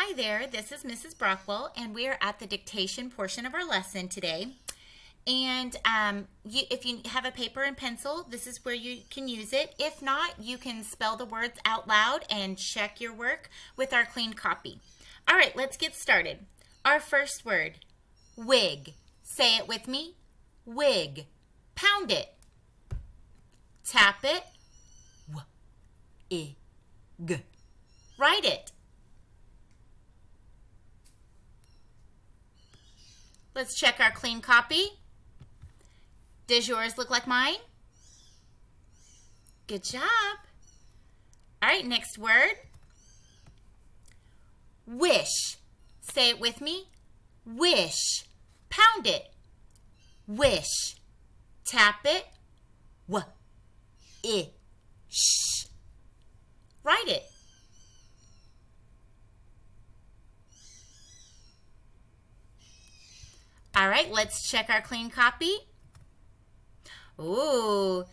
Hi there, this is Mrs. Brockwell, and we are at the dictation portion of our lesson today. And if you have a paper and pencil, this is where you can use it. If not, you can spell the words out loud and check your work with our clean copy. All right, let's get started. Our first word, wig. Say it with me, wig. Pound it. Tap it, w-i-g. Write it. Let's check our clean copy. Does yours look like mine? Good job. All right, next word. Wish. Say it with me. Wish. Pound it. Wish. Tap it. W-I-sh. Write it. All right, let's check our clean copy. Ooh,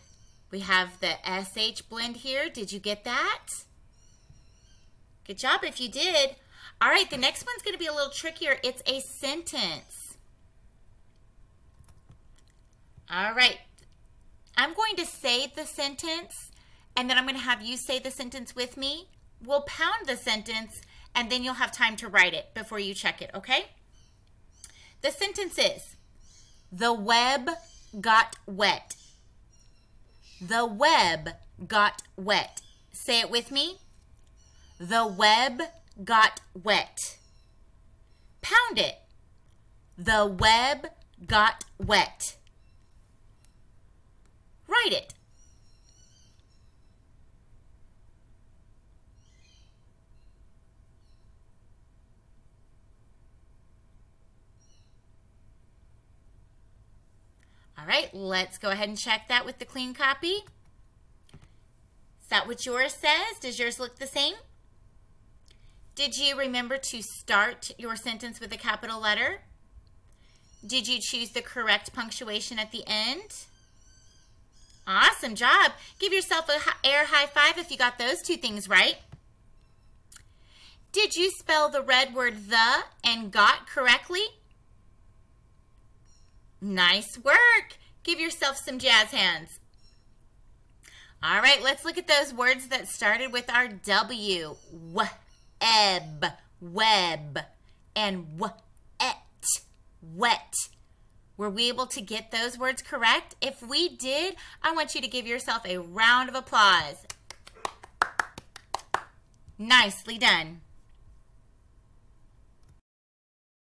we have the SH blend here. Did you get that? Good job if you did. All right, the next one's going to be a little trickier. It's a sentence. All right, I'm going to say the sentence, and then I'm going to have you say the sentence with me. We'll pound the sentence, and then you'll have time to write it before you check it, okay? The sentence is, the web got wet. The web got wet. Say it with me. The web got wet. Pound it. The web got wet. Write it. All right, let's go ahead and check that with the clean copy. Is that what yours says? Does yours look the same? Did you remember to start your sentence with a capital letter? Did you choose the correct punctuation at the end? Awesome job. Give yourself an air high five if you got those two things right. Did you spell the red word the and got correctly? Nice work. Give yourself some jazz hands. All right, let's look at those words that started with our W. Web, web, and wet, wet. Were we able to get those words correct? If we did, I want you to give yourself a round of applause. Nicely done.